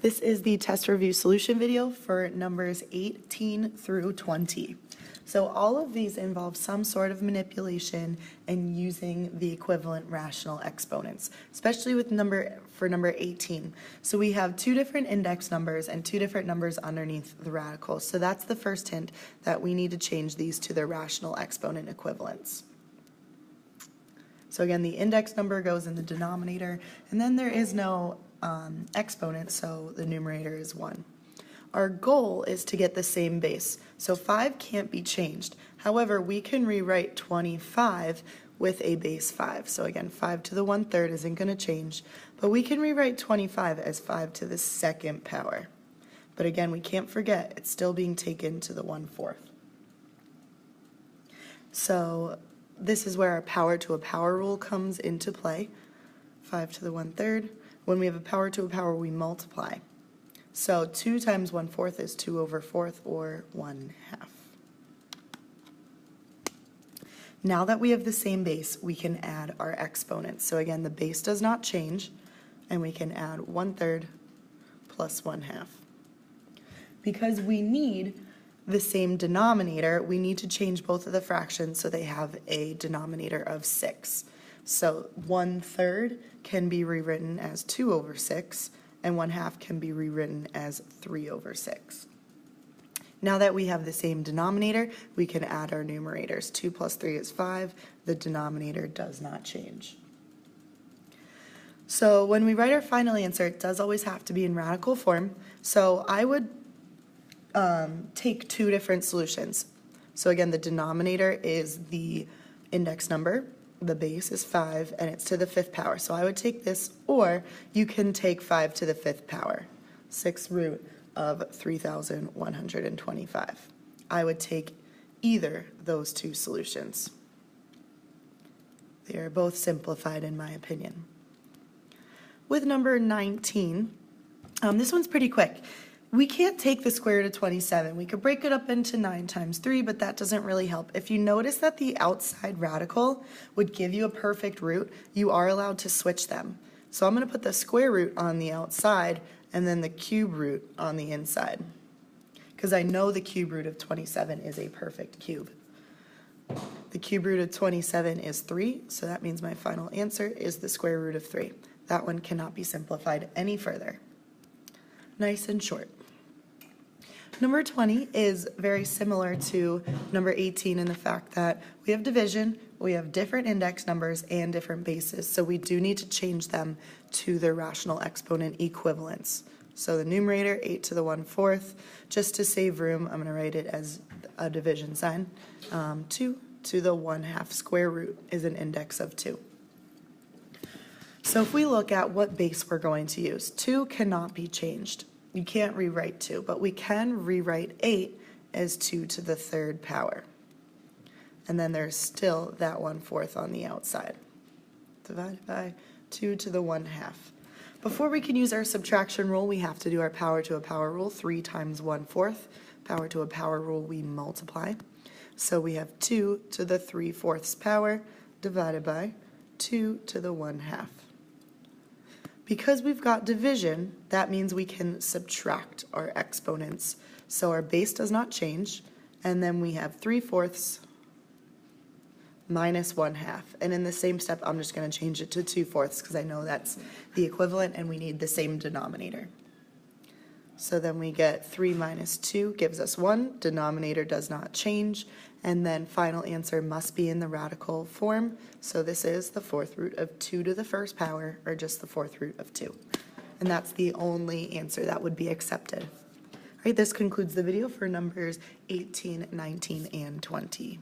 This is the test review solution video for numbers 18 through 20. So all of these involve some sort of manipulation and using the equivalent rational exponents, especially with number 18. So we have two different index numbers and two different numbers underneath the radical. So that's the first hint, that we need to change these to their rational exponent equivalents. So again, the index number goes in the denominator, and then there is no exponent, so the numerator is 1. Our goal is to get the same base, so 5 can't be changed. However, we can rewrite 25 with a base 5. So again, 5 to the 1/3 isn't going to change, but we can rewrite 25 as 5 to the 2nd power. But again, we can't forget, it's still being taken to the 1/4. So this is where our power to a power rule comes into play. 5 to the 1/3. When we have a power to a power, we multiply. So 2 times 1/4 is 2/4, or 1/2. Now that we have the same base, we can add our exponents. So again, the base does not change, and we can add 1/3 plus 1/2. Because we need the same denominator, we need to change both of the fractions so they have a denominator of 6. So 1/3 can be rewritten as 2/6, and 1/2 can be rewritten as 3/6. Now that we have the same denominator, we can add our numerators. 2 plus 3 is 5. The denominator does not change. So when we write our final answer, it does always have to be in radical form. So I would take two different solutions. So again, the denominator is the index number, the base is 5, and it's to the 5th power. So I would take this, or you can take 5 to the 5th power, 6th root of 3,125. I would take either those two solutions. They are both simplified in my opinion. With number 19, this one's pretty quick. We can't take the square root of 27. We could break it up into 9 times 3, but that doesn't really help. If you notice that the outside radical would give you a perfect root, you are allowed to switch them. So I'm going to put the square root on the outside and then the cube root on the inside, because I know the cube root of 27 is a perfect cube. The cube root of 27 is 3, so that means my final answer is the square root of 3. That one cannot be simplified any further. Nice and short. Number 20 is very similar to number 18 in the fact that we have division, we have different index numbers and different bases, so we do need to change them to their rational exponent equivalents. So the numerator, 8 to the 1/4, just to save room, I'm going to write it as a division sign. 2 to the 1/2 square root is an index of 2. So if we look at what base we're going to use, 2 cannot be changed. You can't rewrite 2, but we can rewrite 8 as 2 to the 3rd power. And then there's still that 1/4 on the outside, divided by 2 to the 1/2. Before we can use our subtraction rule, we have to do our power to a power rule. 3 times 1/4. Power to a power rule, we multiply. So we have 2 to the 3/4 power divided by 2 to the 1/2. Because we've got division, that means we can subtract our exponents. So our base does not change, and then we have 3/4 minus 1/2. And in the same step, I'm just going to change it to 2/4 because I know that's the equivalent and we need the same denominator. So then we get 3 minus 2 gives us 1. Denominator does not change. And then final answer must be in the radical form. So this is the 4th root of 2 to the 1st power, or just the 4th root of 2. And that's the only answer that would be accepted. All right, this concludes the video for numbers 18, 19, and 20.